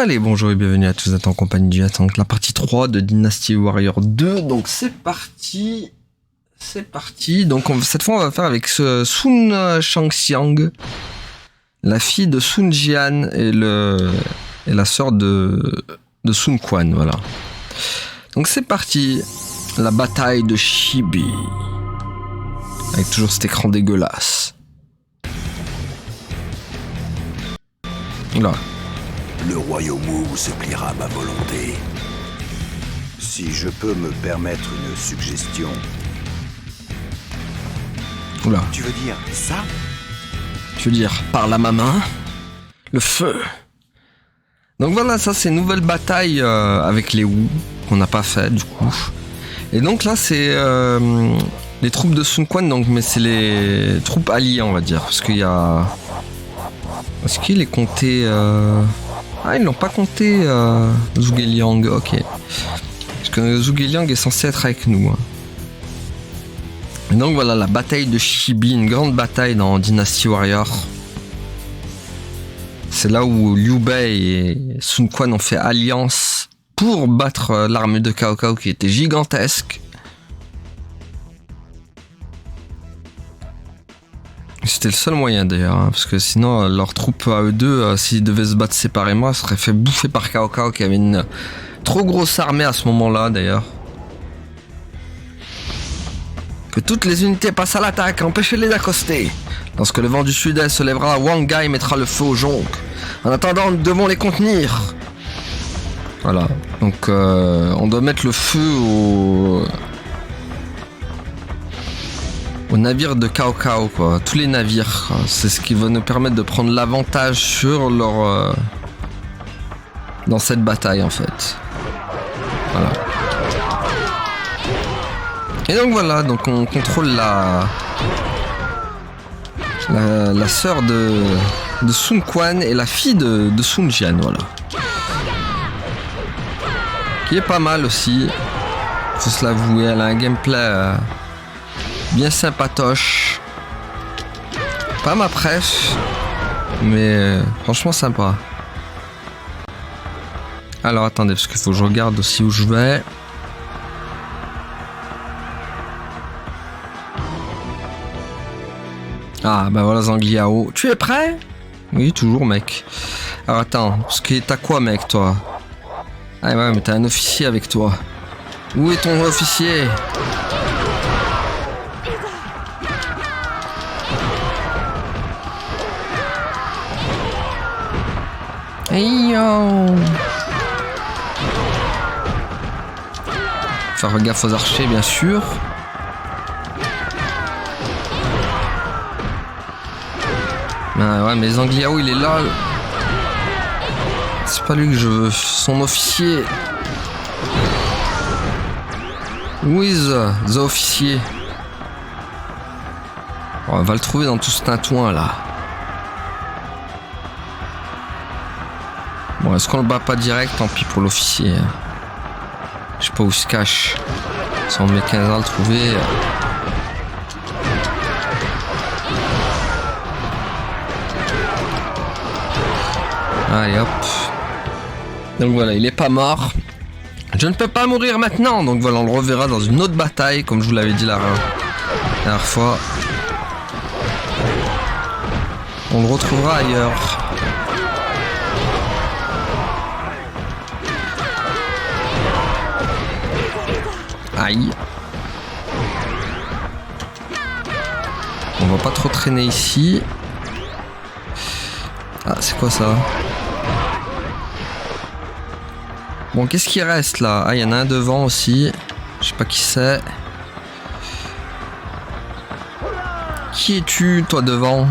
Allez, bonjour et bienvenue à tous, vous êtes en compagnie du Jet, donc la partie 3 de Dynasty Warrior 2, donc c'est parti, donc cette fois on va faire avec Sun Shangxiang, la fille de Sun Jian et la sœur de Sun Quan, voilà. Donc c'est parti, la bataille de Shibi, avec toujours cet écran dégueulasse. Là. Le royaume Wu se pliera à ma volonté. Si je peux me permettre une suggestion. Oula. Tu veux dire ça? Tu veux dire par la main, le feu. Donc voilà, ça c'est une nouvelle bataille avec les Wu qu'on n'a pas fait du coup. Et donc là c'est les troupes de Sun Quan, donc mais c'est les troupes alliées on va dire, parce qu'il y a. Est-ce qu'il est compté Ah, ils l'ont pas compté, Zhuge Liang, ok. Parce que Zhuge Liang est censé être avec nous. Hein. Et donc voilà, la bataille de Shibi, une grande bataille dans Dynasty Warrior. C'est là où Liu Bei et Sun Quan ont fait alliance pour battre l'armée de Cao Cao qui était gigantesque. C'était le seul moyen d'ailleurs, hein, parce que sinon leurs troupes à eux deux, s'ils devaient se battre séparément, seraient fait bouffer par Cao Cao qui avait une trop grosse armée à ce moment-là d'ailleurs. Que toutes les unités passent à l'attaque, empêchez-les d'accoster. Lorsque le vent du sud-est se lèvera, Wang Gai mettra le feu aux jonques. En attendant, nous devons les contenir. Voilà, donc on doit mettre le feu aux navires de Cao Cao, quoi. Tous les navires, quoi. C'est ce qui va nous permettre de prendre l'avantage sur leur dans cette bataille en fait. Voilà. Et donc voilà, donc on contrôle la sœur de Sun Quan et la fille de Sun Jian, voilà. Qui est pas mal aussi. Faut se l'avouer, elle a un gameplay bien sympatoche. Pas ma préf, mais franchement sympa. Alors attendez, parce qu'il faut que je regarde aussi où je vais. Ah bah voilà Zangliao. Tu es prêt? Oui, toujours mec. Alors attends, parce que t'as quoi mec toi? Ah ouais, mais t'as un officier avec toi. Où est ton officier? Hey yo! Faire gaffe aux archers, bien sûr. Ah ouais, mais Zangliao, il est là. C'est pas lui que je veux. Son officier. Où is the officier? On va le trouver dans tout ce tintouin là. Bon, est-ce qu'on le bat pas direct? Tant pis pour l'officier. Je sais pas où il se cache. Si on met 15 ans à le trouver. Allez hop. Donc voilà, il est pas mort. Je ne peux pas mourir maintenant. Donc voilà, on le reverra dans une autre bataille, comme je vous l'avais dit la dernière fois. On le retrouvera ailleurs. Aïe. On va pas trop traîner ici. Ah, c'est quoi ça? Bon, qu'est-ce qui reste là? Ah, il y en a un devant aussi. Je sais pas qui c'est. Qui es-tu, toi, devant?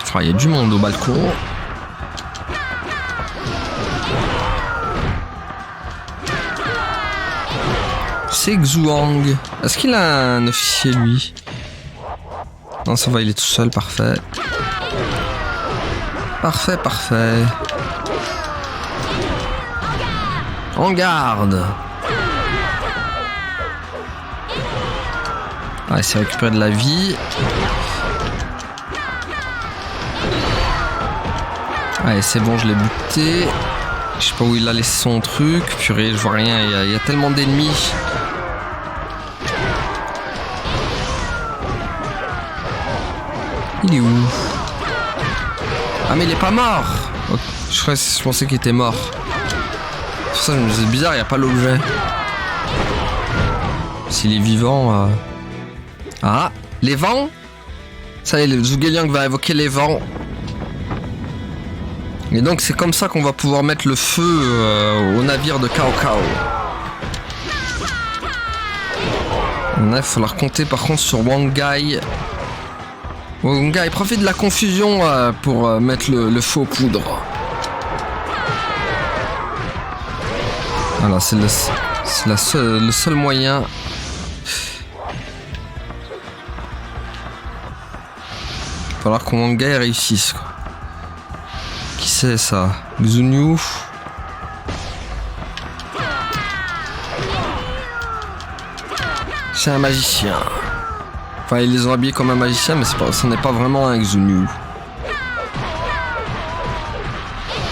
Enfin, il y a du monde au balcon. C'est Xuang. Est-ce qu'il a un officier, lui? Non, ça va, il est tout seul, parfait. Parfait, parfait. En garde. Ah, il s'est récupéré de la vie. Allez, c'est bon, je l'ai buté. Je sais pas où il a laissé son truc. Purée, je vois rien, il y a tellement d'ennemis. Il est où? Ah mais il est pas mort. Oh, je pensais qu'il était mort. C'est pour ça que je me disais bizarre, il n'y a pas l'objet. S'il est vivant... Ah, les vents. Ça y est, le Zhuge-Liang va invoquer les vents. Et donc c'est comme ça qu'on va pouvoir mettre le feu au navire de Cao Cao. Il va falloir compter par contre sur Wang Gai. Wang Gai profite de la confusion pour mettre le feu aux poudres. Voilà, c'est le seul moyen. Il va falloir que Wang Gai réussisse, quoi. Qui c'est ça? Xunyu. C'est un magicien. Enfin, ils les ont habillés comme un magicien, mais ce n'est pas vraiment un Xunyu.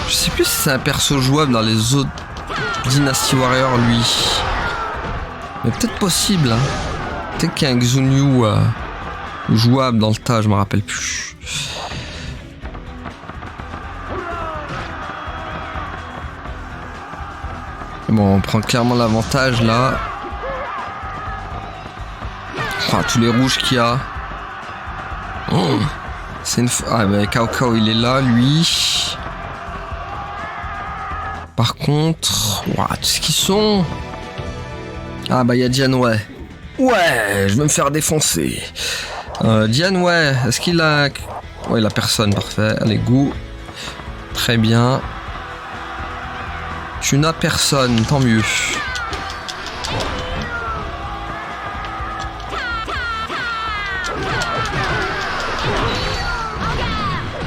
Je sais plus si c'est un perso jouable dans les autres Dynasty Warrior, lui. Mais peut-être possible, hein. Peut-être qu'il y a un Xunyu jouable dans le tas, je me rappelle plus. Bon, on prend clairement l'avantage là. Enfin, tous les rouges qu'il y a. Oh, c'est une... Ah, ben Cao Cao il est là, lui. Par contre... Ouah, tout ce qu'ils sont... Ah bah il y a Dianwei. Ouais, je vais me faire défoncer. Dianwei, est-ce qu'il a... Ouais, il a personne, parfait. Allez, go. Très bien. Tu n'as personne, tant mieux.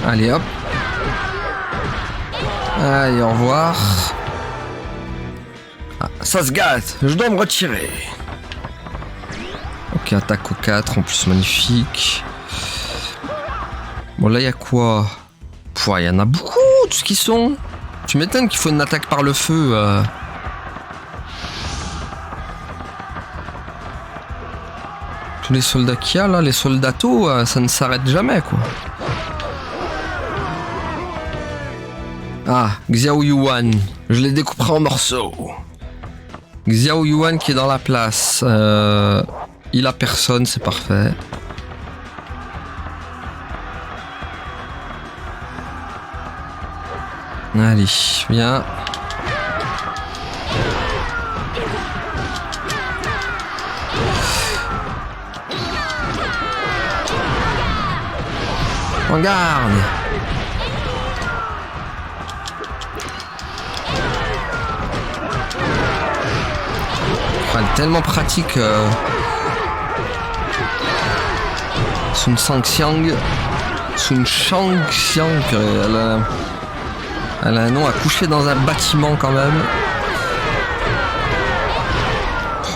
Allez hop. Allez, au revoir. Ah, ça se gâte, je dois me retirer. Ok, attaque au 4, en plus magnifique. Bon là il y a quoi? Il y en a beaucoup, tout ce qu'ils sont. Tu m'étonnes qu'il faut une attaque par le feu. Tous les soldats qu'il y a là, les soldatos, ça ne s'arrête jamais quoi. Ah, Xiao Yuan, je les découperai en morceaux. Xiao Yuan qui est dans la place. Il a personne, c'est parfait. Allez, viens. Regarde. Elle est tellement pratique. Sun Shangxiang. Sun Shangxiang. Elle a un nom à coucher dans un bâtiment quand même.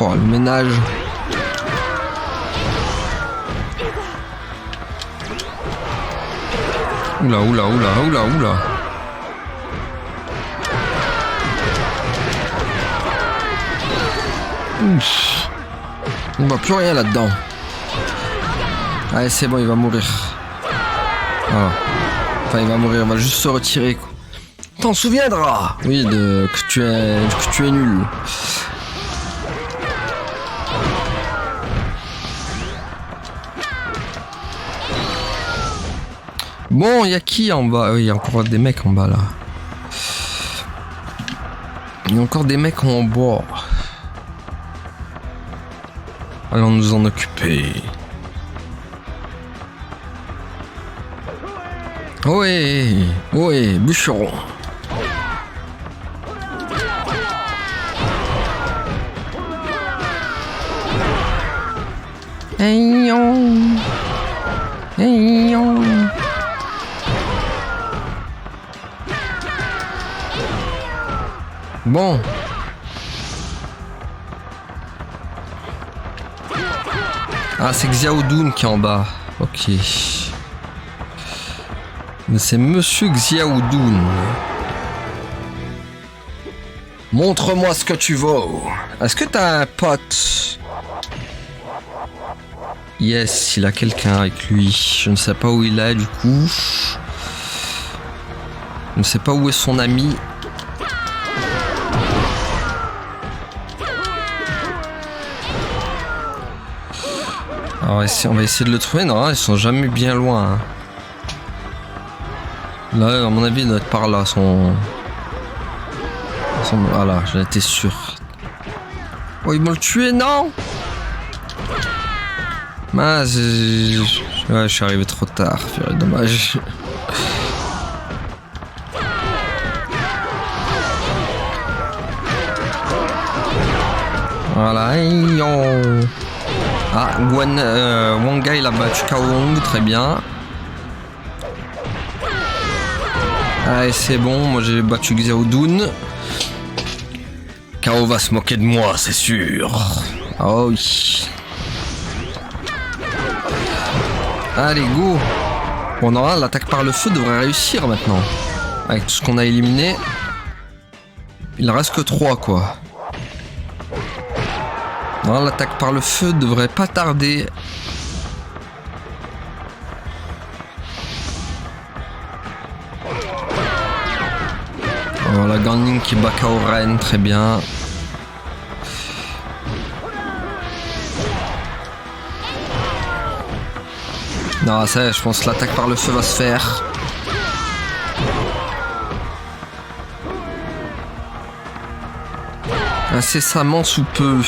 Oh, le ménage. Oula, oula, oula, oula, oula. Ouf. On voit plus rien là-dedans. Allez, c'est bon, il va mourir. Voilà. Enfin, il va mourir, il va juste se retirer, quoi. T'en souviendras, oui, que tu es nul. Bon, il y a qui en bas? Oui, il y a encore des mecs en bas là. Il y a encore des mecs en bas. Allons nous en occuper. Oui, oui, bûcheron. Ayons. Ayons. Bon. Ah, c'est Xiao Dun qui est en bas. Ok. C'est Monsieur Xiaodoun. Montre-moi ce que tu vaux. Est-ce que t'as un pote? Yes, il a quelqu'un avec lui. Je ne sais pas où il est du coup. Je ne sais pas où est son ami. Alors ici, on va essayer de le trouver. Non, ils sont jamais bien loin. Là, à mon avis, il doit être par là. Voilà, j'en étais sûr. Oh, ils m'ont le tué, non? Ouais, je suis arrivé trop tard. Dommage. Voilà. Ah, Wanga, il a battu Cao Wong, très bien. Allez, c'est bon, moi j'ai battu Xiaodoun. Cao va se moquer de moi, c'est sûr. Oh oui. Allez, go. Bon, non, l'attaque par le feu devrait réussir maintenant. Avec tout ce qu'on a éliminé. Il en reste que 3, quoi. Non, l'attaque par le feu devrait pas tarder. Voilà, Ganning qui bat Cao Ren, très bien. Non, ça, je pense que l'attaque par le feu va se faire. Incessamment sous peu.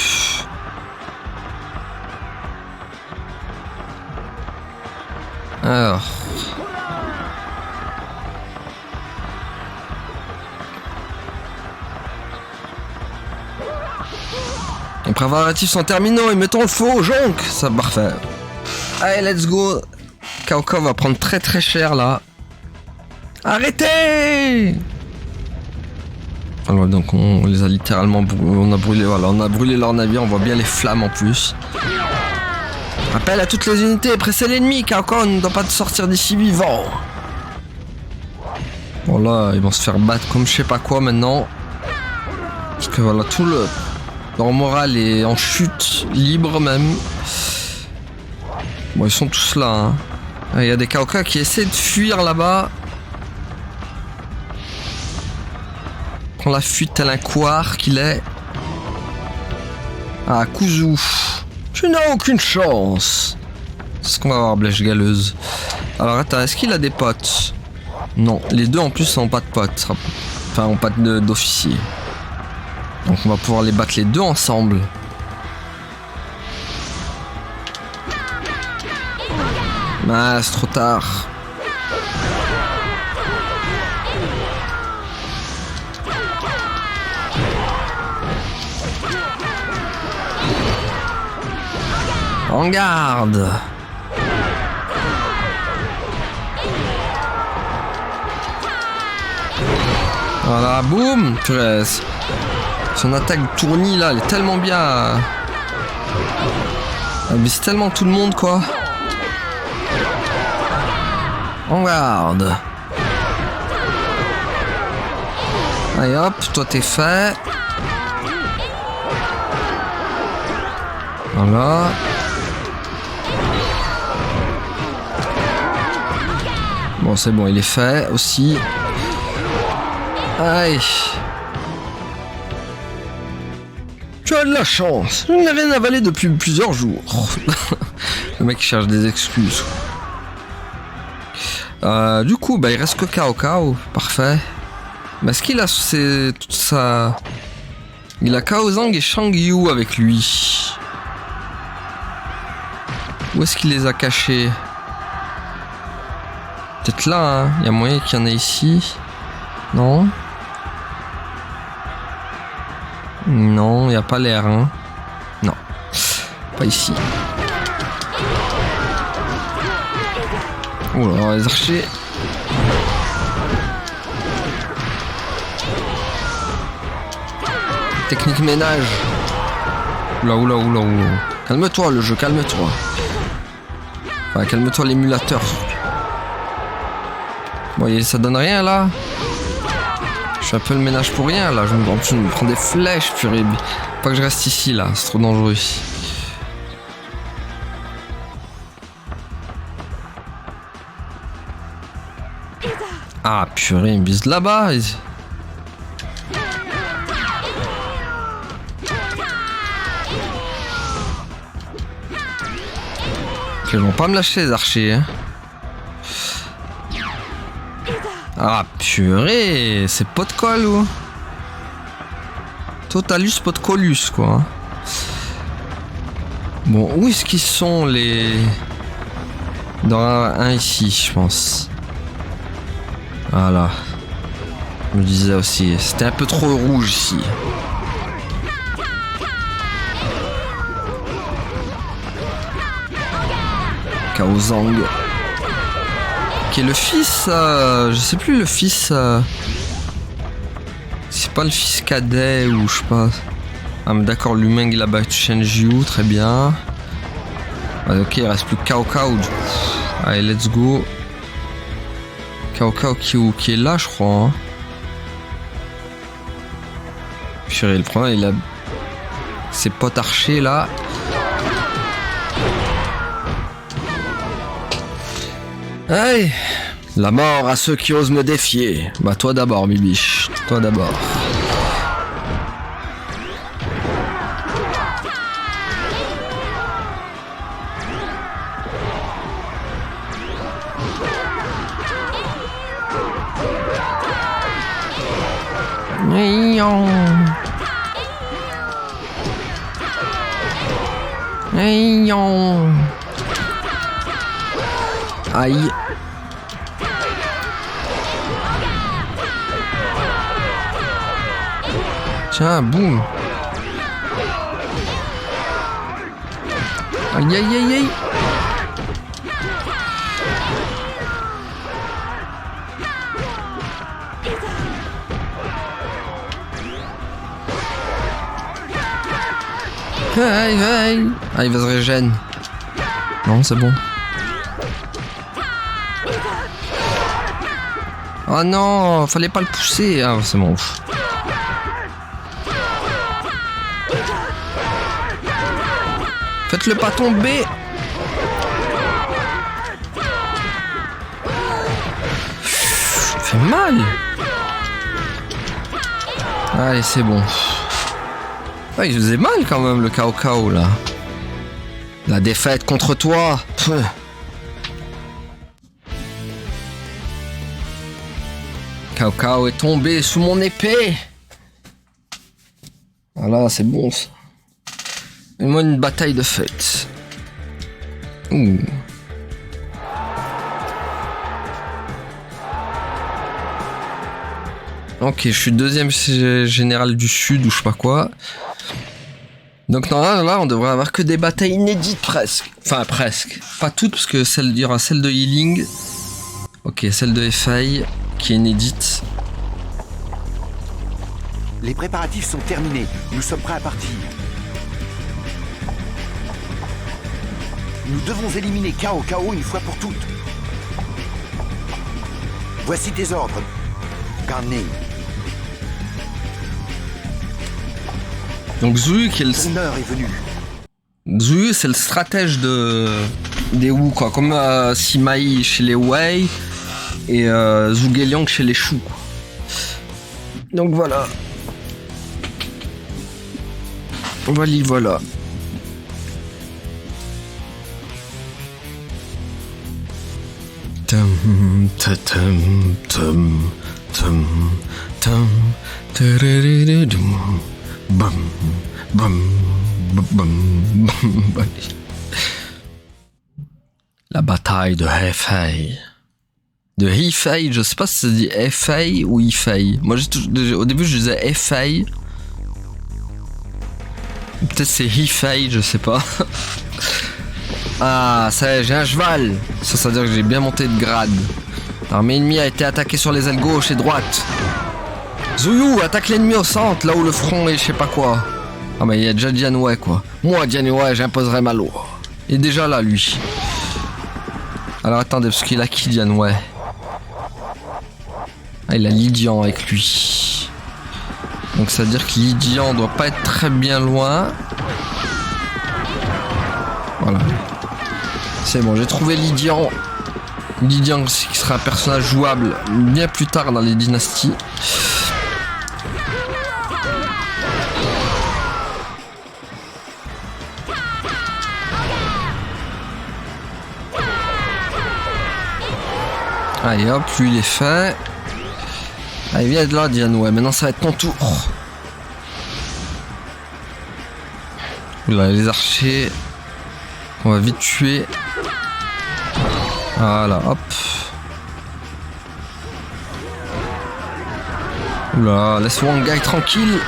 Alors. Les préparatifs sont terminaux et mettons le feu au jonc. Ça, parfait. Allez, let's go. Cao Cao va prendre très très cher là. Arrêtez! Alors, donc on les a littéralement brûlé. Voilà, on a brûlé leur navire. On voit bien les flammes en plus. Appel à toutes les unités, pressez l'ennemi. Cao Cao ne doit pas sortir d'ici vivant. Bon là, ils vont se faire battre comme je sais pas quoi maintenant. Parce que voilà, tout leur moral est en chute libre même. Bon, ils sont tous là. Hein. Il y a des Cao Cao qui essaient de fuir là-bas. Prend la fuite tel un couard qu'il est. Ah, Kuzu. Tu n'as aucune chance. C'est ce qu'on va voir, Blèche Galeuse. Alors attends, est-ce qu'il a des potes? Non, les deux en plus n'ont pas de potes. Enfin, n'ont pas d'officier. Donc on va pouvoir les battre les deux ensemble. Ah, c'est trop tard. En garde. Voilà, boum. Son attaque tournie là, elle est tellement bien. Elle vise tellement tout le monde quoi. En garde. Allez hop, toi t'es fait. Voilà. Bon, c'est bon, il est fait aussi. Aïe. Tu as de la chance. Je n'ai rien avalé depuis plusieurs jours. Le mec cherche des excuses. Du coup, bah, il reste que Cao Cao. Parfait. Mais est-ce qu'il a toute sa... Il a Cao Zhang et Shang Yu avec lui. Où est-ce qu'il les a cachés? Peut-être là, hein. Il y a moyen qu'il y en ait ici. Non? Non, il n'y a pas l'air, hein. Non. Pas ici. Oh là, les archers. Technique ménage. Oula, oula, oula, oula. Calme-toi le jeu, calme-toi. Enfin, calme-toi l'émulateur. Bon, ça donne rien là. Je fais un peu le ménage pour rien là. En plus, je me prends des flèches, purée. Pas que je reste ici là, c'est trop dangereux ici. Ah purée, il me vise là-bas. Ils vont pas me lâcher les archers. Hein. Ah purée, c'est pot de colle ou Totalus pot de colus quoi. Bon, où est-ce qu'ils sont les... Dans un ici, je pense. Voilà. Je me disais aussi, c'était un peu trop rouge ici. Kaozang. Qui est le fils, je sais plus le fils. C'est pas le fils cadet ou je sais pas. Ah mais d'accord, l'humain il a battu Shenjiu, très bien. Ah, ok, il reste plus que Cao Cao. Allez, let's go. Cao Cao qui est là, je crois. Hein. Purée, le problème, il a ses potes archers là. Hey, la mort à ceux qui osent me défier. Bah toi d'abord, Bibiche. Toi d'abord. Aïe. Tiens, boum. Aïe aïe aïe aïe. Aïe aïe. Ah, il va se régénérer. Non, c'est bon. Oh non, fallait pas le pousser. Ah, c'est bon. Faites-le pas tomber. Ça fait mal. Allez, c'est bon. Ah, il faisait mal quand même le Cao Cao là. La défaite contre toi. Cao Cao est tombé sous mon épée. Voilà, c'est bon ça. Et moi une bataille de fête. Ouh. Ok, je suis deuxième général du sud ou je sais pas quoi. Donc non, là, on devrait avoir que des batailles inédites presque. Enfin presque. Pas toutes parce que il y aura celle de Healing. Ok, celle de Efei qui est inédite. Les préparatifs sont terminés. Nous sommes prêts à partir. Nous devons éliminer Cao Cao une fois pour toutes. Voici tes ordres, Garnet. Donc Zhu qui est le... Ton heure est venue. Zhu c'est le stratège des Wu quoi, comme Sima Yi chez les Wei et Zhuge Liang chez les Shu. Donc voilà. Voilà. Tum tum tum tum tum tum bam bam bam bam. La bataille de Hefei. De Hefei, je sais pas si ça se dit Hefei ou Hefei. Moi au début je disais Hefei. Peut-être c'est Hefei, je sais pas. Ah, ça y est, j'ai un cheval. Ça veut dire que j'ai bien monté de grade. L'armée ennemie a été attaquée sur les ailes gauche et droite. Zuyu attaque l'ennemi au centre, là où le front est je sais pas quoi. Ah mais il y a déjà Dianwei quoi. Moi Dianwei j'imposerai ma loi. Il est déjà là lui. Alors attendez, parce qu'il a qui Dianwei? Ah, il a Lydian avec lui. Donc ça veut dire que Lydian doit pas être très bien loin. Voilà. C'est bon, j'ai trouvé Lydian. Lydian qui sera un personnage jouable bien plus tard dans les dynasties. Allez hop, lui il est fait. Allez, viens de là, Diane. Ouais, maintenant ça va être ton tour. Oula, les archers. On va vite tuer. Voilà, hop. Oula, laisse Wangai tranquille.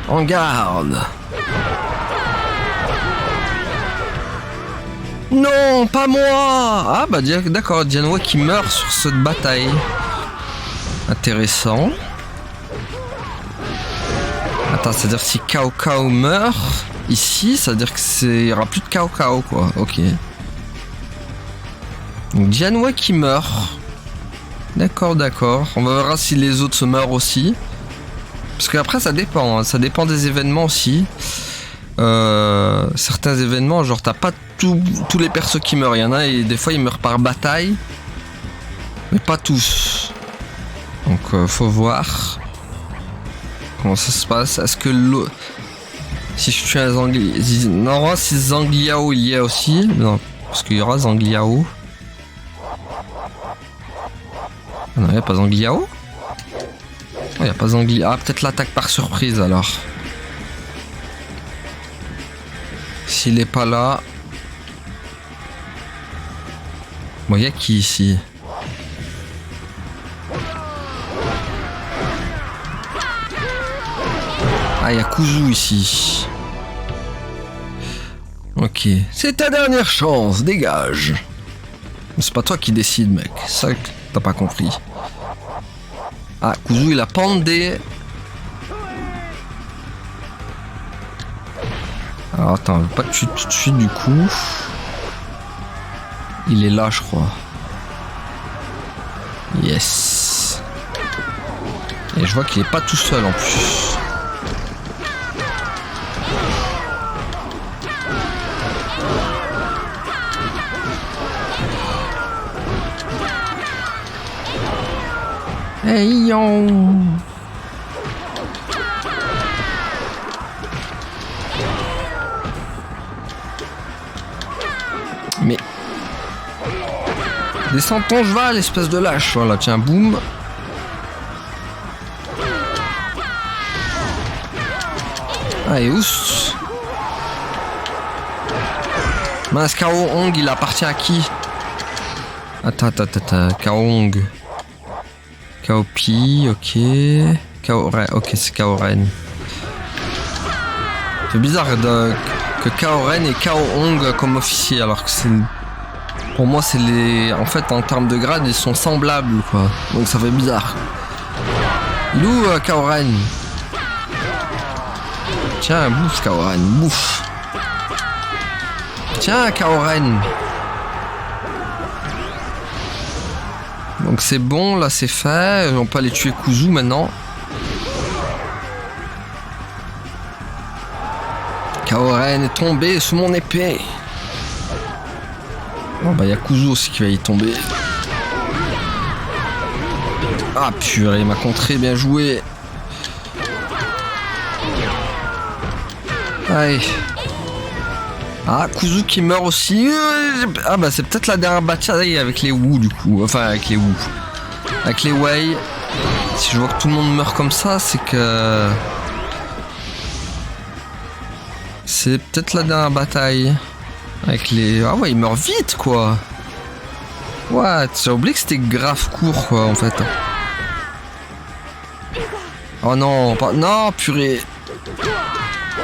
En garde. Non, pas moi. Ah bah d'accord, Dianwa qui meurt sur cette bataille. Intéressant. Attends, c'est-à-dire que si Cao Cao meurt ici, ça veut dire qu'il n'y aura plus de Cao Cao, quoi. Ok. Donc Dianwa qui meurt. D'accord, d'accord. On va voir si les autres se meurent aussi. Parce qu'après ça dépend, hein. Ça dépend des événements aussi. Certains événements, genre t'as pas tous les persos qui meurent. Il y en a et des fois ils meurent par bataille. Mais pas tous. Donc faut voir comment ça se passe. Est-ce que si je tue un Zangliao... Non, si Zangliao il y a aussi. Non, parce qu'il y aura Zangliao. Non, il n'y a pas Zangliao. Il n'y a pas Zangliao. Ah, peut-être l'attaque par surprise alors. S'il est pas là. Bon, il y a qui ici? Ah, il y a Kuzu ici. Ok. C'est ta dernière chance, dégage. C'est pas toi qui décide, mec. Ça, t'as pas compris. Ah, Kuzu, il a pendé. Alors, attends, je veux pas tuer tout de suite, du coup. Il est là, je crois. Yes. Et je vois qu'il est pas tout seul, en plus. Hey yo. Mais descends ton cheval, espèce de lâche. Voilà, tiens, boum. Allez, oust. Mince, Cao Hong, il appartient à qui? Attends, Cao Hong. Cao Pi, ok. Cao Ren, ok, c'est Cao Ren. C'est bizarre que Cao Ren et Cao Hong comme officier, alors que c'est... Pour moi, c'est les... En fait, en termes de grade, ils sont semblables, quoi. Donc ça fait bizarre. Il est où, Cao Ren? Tiens, bouffe, Cao Ren, bouffe. Tiens, Cao Ren. Donc c'est bon, là c'est fait. On peut aller tuer Kuzu maintenant. Cao Ren est tombé sous mon épée. Bon bah il y a Kuzu aussi qui va y tomber. Ah purée, il m'a contré, bien joué. Allez. Ah, Kuzu qui meurt aussi. Ah bah c'est peut-être la dernière bataille avec les Wu du coup. Enfin avec les Wu. Avec les Wei. Si je vois que tout le monde meurt comme ça, c'est que... C'est peut-être la dernière bataille. Avec les... Ah ouais, il meurt vite quoi. What? J'ai oublié que c'était grave court quoi en fait. Oh non, pas... Non, purée.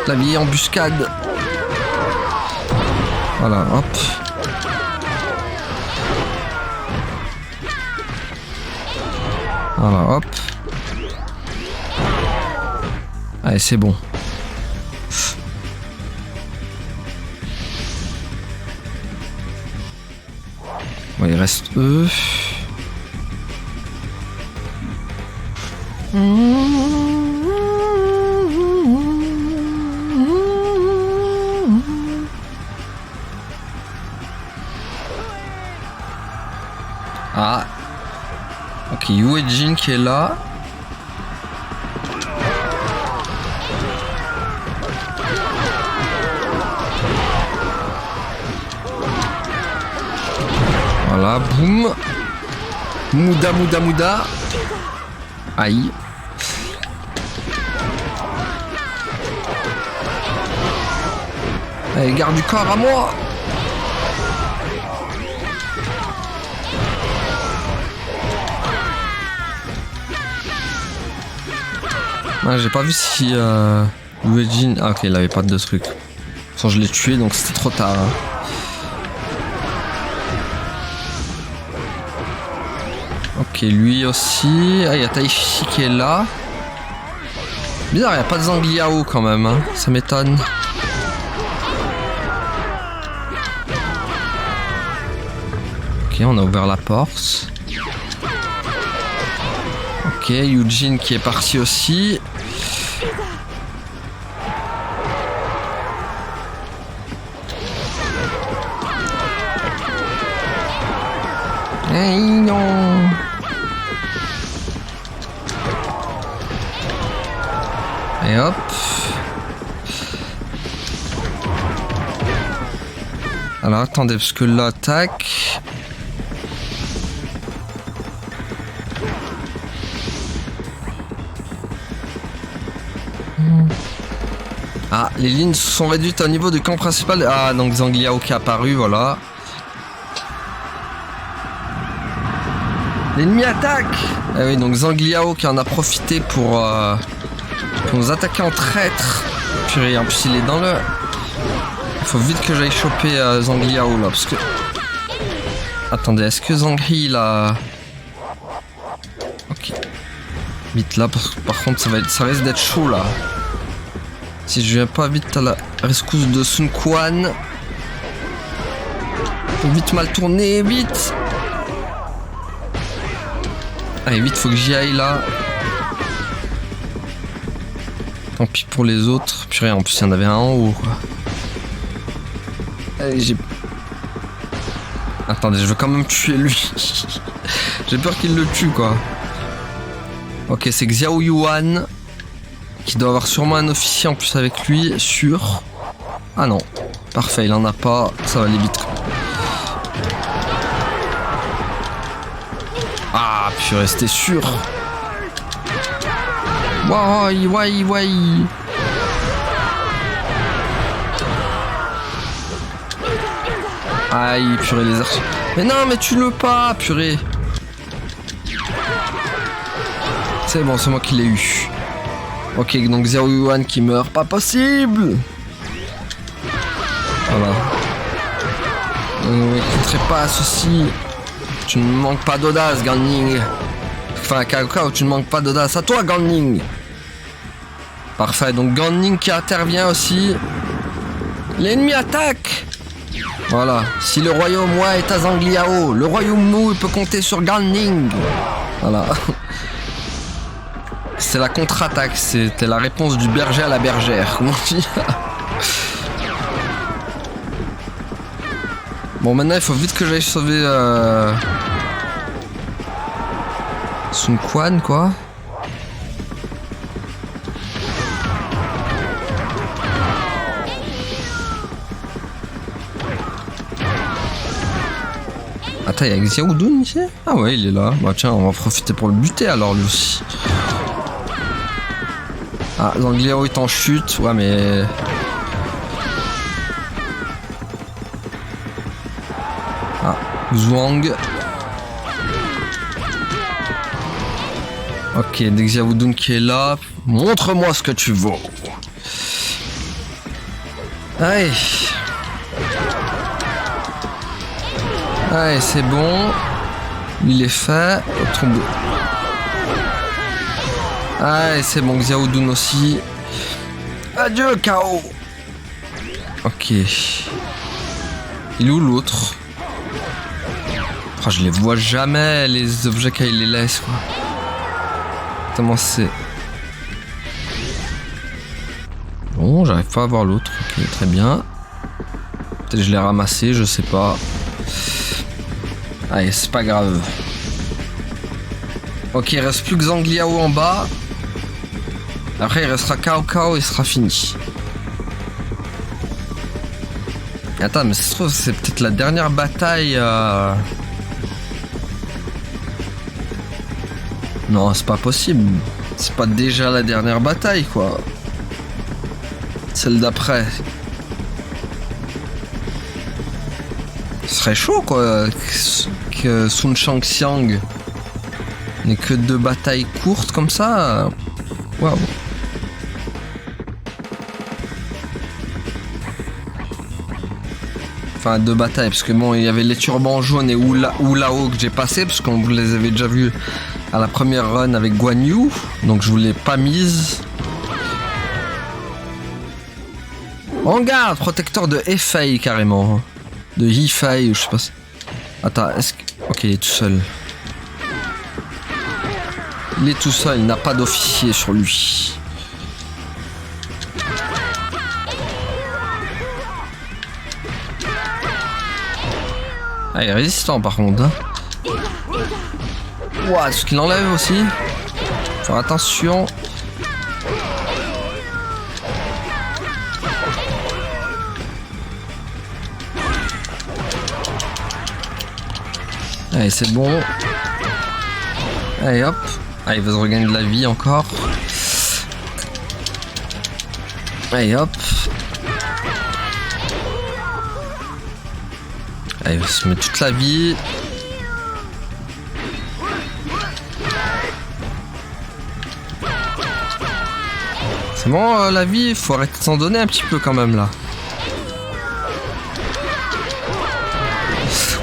La vieille embuscade. Voilà, hop. Voilà, hop. Allez, c'est bon. Ouais, il reste eux. Ah. Ok, Yu et Jin qui est là. Voilà, boum. Mouda. Aïe. Allez, garde du corps à moi. Ah, j'ai pas vu si Luigi... Ah ok, il avait pas de truc. Sans je l'ai tué donc c'était trop tard. Hein. Ok, lui aussi. Ah, il y a Taishi qui est là. Bizarre, il n'y a pas de Zangliao quand même. Hein. Ça m'étonne. Ok, on a ouvert la porte. Ok, Eugene qui est parti aussi. Hey, non. Et hop. Alors attendez, parce que l'attaque... Ah, les lignes sont réduites au niveau du camp principal. Ah, donc Zangliao qui est apparu, voilà. L'ennemi attaque. Ah oui, donc Zangliao qui en a profité pour nous attaquer en traître. Purée, en plus il est dans le... Il faut vite que j'aille choper Zangliao là, parce que... Attendez, est-ce que Zangri il a... Ok. Vite là, parce que par contre ça risque d'être chaud là. Si je viens pas vite à la rescousse de Sun Quan. Faut vite mal tourner, vite. Allez, vite, faut que j'y aille là. Tant pis pour les autres. Purée, en plus il y en avait un en haut quoi. Allez, j'ai... Attendez, je veux quand même tuer lui. J'ai peur qu'il le tue quoi. Ok, c'est Xiao Yuan. Qui doit avoir sûrement un officier en plus avec lui, sûr. Ah non, parfait, il en a pas, ça va aller vite. Ah, purée, c'était sûr. Wai. Aïe, purée, les archers. Mais non, mais tue-le pas, purée. C'est bon, c'est moi qui l'ai eu. Ok, donc Xiao Yuan qui meurt, pas possible. Voilà. Ne m'écouterai pas à ceci. Tu ne manques pas d'audace, Ganning. Enfin, Kao, tu ne manques pas d'audace. À toi, Ganning. Parfait, donc Ganning qui intervient aussi. L'ennemi attaque. Voilà. Si le royaume Wa est à Zangliao, le royaume Mu peut compter sur Ganning. Voilà. C'est la contre-attaque, c'était la réponse du berger à la bergère, comment on dit. Bon, maintenant il faut vite que j'aille sauver Sun Quan, quoi. Attends, il y a Xiao Dun ici? Ah ouais, il est là. Bah tiens, on va profiter pour le buter alors lui aussi. Ah, Zangliao est en chute, ouais mais... Ah, Zhuang. Ok, Xiao Dun qui est là. Montre-moi ce que tu vaux. Allez. Allez, c'est bon. Il est fait. Allez, c'est bon, Xiao Dun aussi. Adieu, Kao. Ok. Il est où l'autre? Oh, je les vois jamais, les objets qu'il les laisse, quoi. Tellement c'est... Bon, j'arrive pas à voir l'autre. Ok, très bien. Peut-être que je l'ai ramassé, je sais pas. Allez, c'est pas grave. Ok, il reste plus que Zangliao en bas. Après, il restera Cao Cao et ce sera fini. Attends, mais ça se trouve, c'est peut-être la dernière bataille. Non, c'est pas possible. C'est pas déjà la dernière bataille, quoi. Celle d'après. Ce serait chaud, quoi, que Sun Shang-Xiang n'ait que 2 batailles courtes comme ça. Waouh. Enfin, 2 batailles, parce que bon, il y avait les turbans jaunes et Oulao que j'ai passé, parce qu'on vous les avait déjà vus à la première run avec Guan Yu, donc je vous l'ai pas mise. En garde, protecteur de Hefei carrément. De Yifei, je sais pas. Attends, est-ce que... Ok, il est tout seul. Il est tout seul, il n'a pas d'officier sur lui. Ah, il est résistant par contre. Hein. Ouah, ce qu'il enlève aussi. Faire attention. Allez, c'est bon. Allez, hop. Allez, il va se regagner de la vie encore. Allez, hop. Allez, il va se mettre toute la vie. C'est bon, la vie, il faut arrêter de s'en donner un petit peu quand même, là.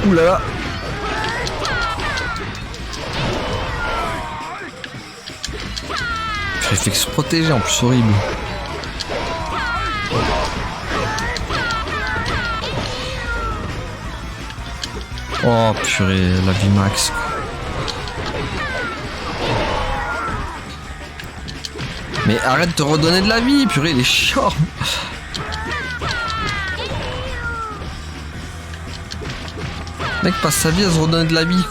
Ouh là là. Il fait que se protéger en plus, horrible. Oh purée, la vie max. Mais arrête de te redonner de la vie, purée, il est chiant. Le mec passe sa vie à se redonner de la vie.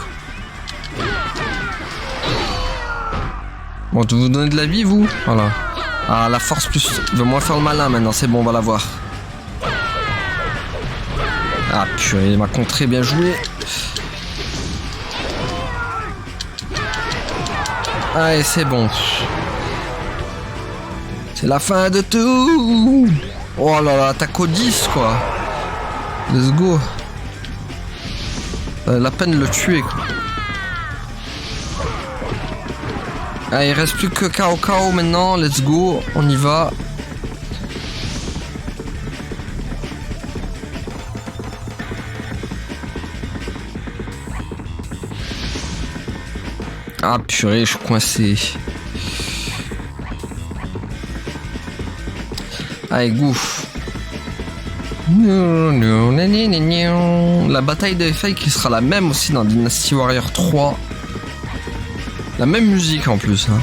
Bon, tu vous donnez de la vie, vous? Voilà. Ah, la force plus... Il veut moins faire le malin maintenant, c'est bon, on va la voir. Ah, purée, il m'a contré, bien joué. Allez, c'est bon. C'est la fin de tout. Oh là là, attaque au 10, quoi. Let's go. La peine de le tuer, quoi. Ah, il reste plus que Cao Cao maintenant, let's go, on y va. Ah purée, je suis coincé. Allez, gouf. La bataille de Hefei qui sera la même aussi dans Dynasty Warrior 3. La même musique en plus. Hein.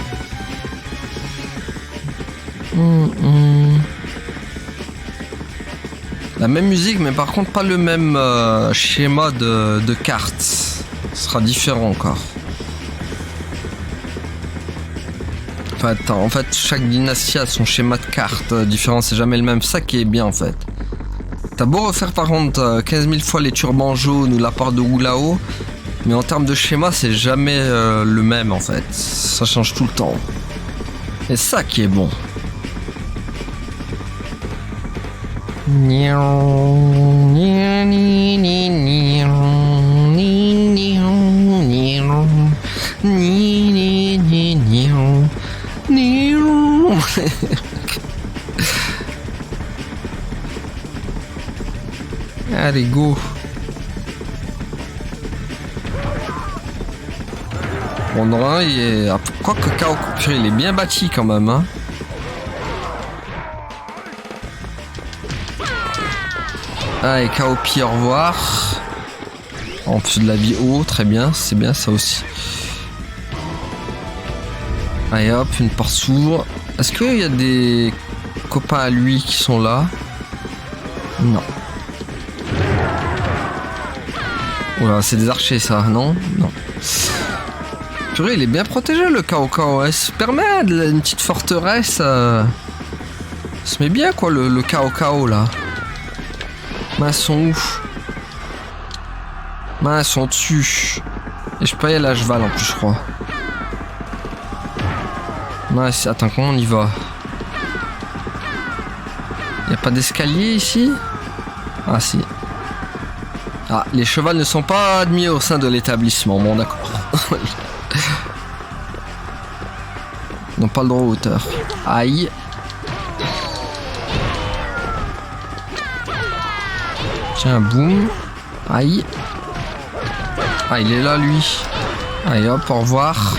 La même musique, mais par contre pas le même schéma de cartes. Ce sera différent encore. Enfin, attends, en fait, chaque dynastie a son schéma de cartes différent. C'est jamais le même. Ça qui est bien en fait. T'as beau refaire par contre 15 000 fois les turbans jaunes ou la part de Oulao. Mais en termes de schéma, c'est jamais le même en fait. Ça change tout le temps. Et ça qui est bon. Allez, go. Bon, non, il est... Quoi que Cao Cao, il est bien bâti quand même, hein. Allez, Cao Pi, au revoir. En plus de la vie haut, très bien, c'est bien ça aussi. Allez hop, une porte s'ouvre. Est-ce qu'il y a des copains à lui qui sont là? Non. Oula, c'est des archers ça, non? Non. Purée, il est bien protégé le Cao Cao. Il se permet une petite forteresse. Se met bien quoi le Cao Cao là. Ils sont ouf. Ils sont dessus. Et je peux y aller à cheval en plus je crois. Attends, comment on y va? Y a pas d'escalier ici? Ah si. Ah, les chevals ne sont pas admis au sein de l'établissement. Bon, d'accord. Ils n'ont pas le droit aux hauteur. Aïe. Tiens, boum. Aïe. Ah, il est là, lui. Allez, hop, au revoir.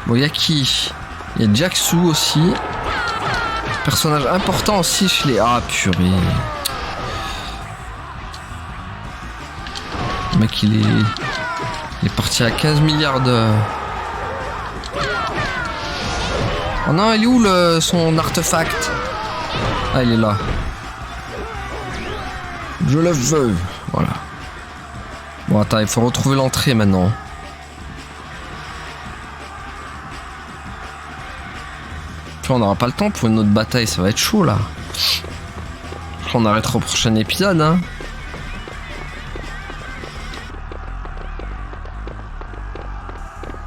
Bon, il y a qui? Il y a Jaxu aussi. Personnage important aussi chez les... Ah, purée. Le mec, il est parti à 15 milliards de... Oh non, il est où son artefact? Ah, il est là. Je le veux. Voilà. Bon, attends, il faut retrouver l'entrée maintenant. Puis on n'aura pas le temps pour une autre bataille, ça va être chaud là. Je crois qu'on arrêtera au prochain épisode, hein.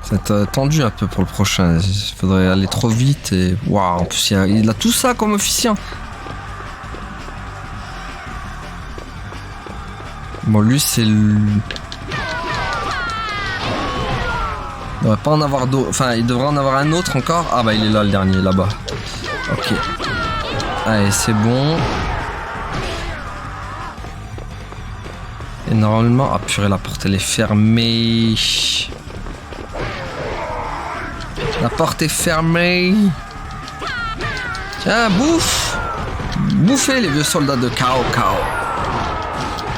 Ça va être tendu un peu pour le prochain. Il faudrait aller trop vite et... Waouh, en plus il a tout ça comme officiant. Bon, lui c'est le... Il devrait pas en avoir d'autres. Enfin, il devrait en avoir un autre encore. Ah bah il est là le dernier, là-bas. Ok. Allez, c'est bon. Et normalement... Ah purée, la porte elle est fermée. La porte est fermée. Tiens, bouffe. Bouffez les vieux soldats de Cao Cao.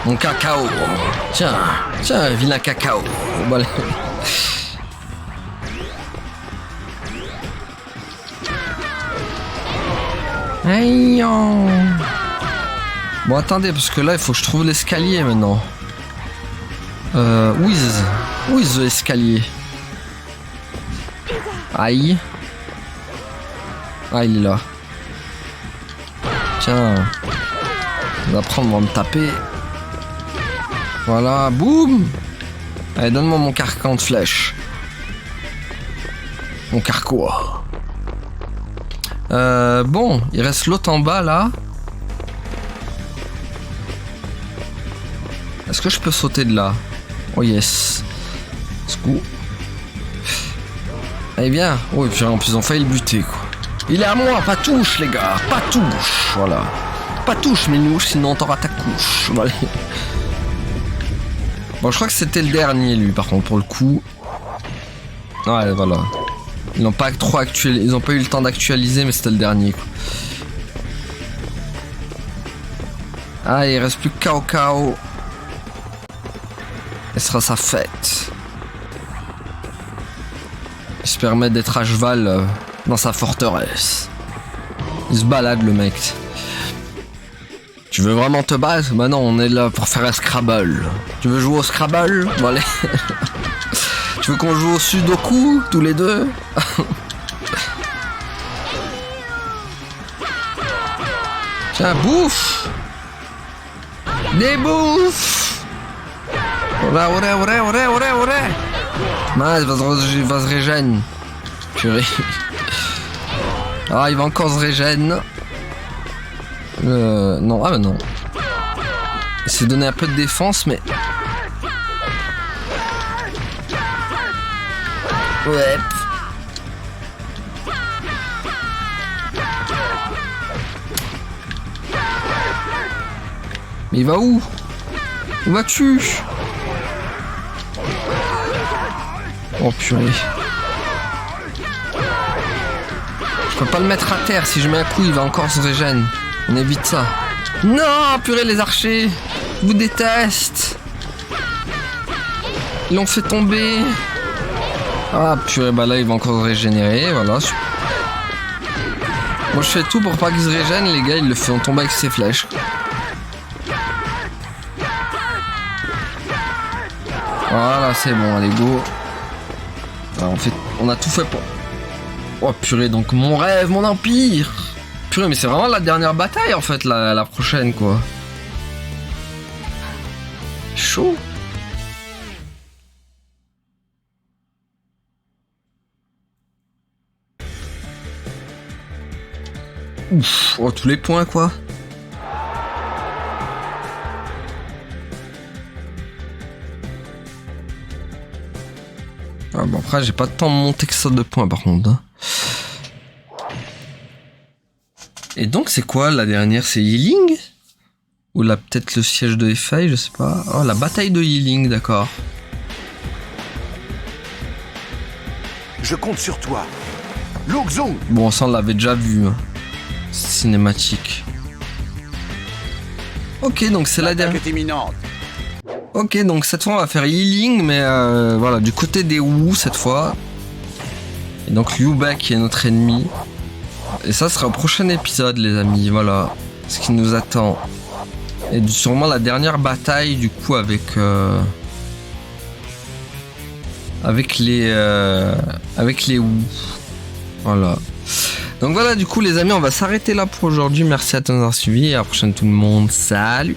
Mon cacao. Tiens, vilain cacao. Bon, bon, attendez, parce que là, il faut que je trouve l'escalier maintenant. Où est l'escalier? Aïe. Ah, il est là. Tiens. On va prendre, on va me taper. Voilà, boum. Allez, donne-moi mon carcan de flèche. Mon carquois. Bon, il reste l'autre en bas là. Est-ce que je peux sauter de là? Oh yes. Scoop. Allez viens. Oh et puis en plus ils ont failli le buter quoi. Il est à moi, pas touche les gars, pas touche. Voilà. Pas touche Minouche, sinon t'auras ta couche. Voilà. Bon je crois que c'était le dernier lui par contre pour le coup. Ouais voilà. Ils n'ont pas trop actualisé, ils n'ont pas eu le temps d'actualiser, mais c'était le dernier quoi. Ah, il reste plus que Cao Cao. Et ce sera sa fête. Il se permet d'être à cheval dans sa forteresse. Il se balade le mec. Tu veux vraiment te battre? Bah non, on est là pour faire un Scrabble. Tu veux jouer au Scrabble? Bon allez. Tu veux qu'on joue au Sudoku tous les deux? Tiens, bouffe! Des bouffes! Ouais. Mince, il va se régène. Purée. Ah, il va encore se régène. Non, ah bah non. Il s'est donné un peu de défense, mais... Ouais. Mais il va où? Où vas-tu? Oh purée. Je peux pas le mettre à terre. Si je mets un coup, il va encore se régénérer. On évite ça. Non, purée, les archers. Je vous déteste. Ils l'ont fait tomber. Ah, purée, bah là, il va encore se régénérer. Voilà. Moi, je fais tout pour pas qu'ils se régènent. Les gars, ils le font tomber avec ses flèches. Voilà, c'est bon, allez, go. Alors, on a tout fait pour... Oh, purée, donc mon rêve, mon empire. Purée, mais c'est vraiment la dernière bataille, en fait, la prochaine, quoi. Chaud. Ouf, oh, tous les points, quoi. Ah, bon, après, j'ai pas de temps de monter que ça de points, par contre. Hein. Et donc, c'est quoi la dernière? C'est Healing? Ou là, peut-être le siège de Efei, je sais pas. Oh, la bataille de Healing, d'accord. Je compte sur toi. Lu Xun. Bon, ça, on l'avait déjà vu. Hein. Cinématique. Ok, donc c'est la dernière. Ok, donc cette fois, on va faire Healing, mais voilà, du côté des Wu, cette fois. Et donc, Liu Bei qui est notre ennemi. Et ça sera au prochain épisode, les amis. Voilà ce qui nous attend. Et sûrement la dernière bataille, du coup, avec les Wu. Voilà. Donc voilà, du coup, les amis, on va s'arrêter là pour aujourd'hui. Merci à tous d'avoir suivi. Et à la prochaine, tout le monde. Salut!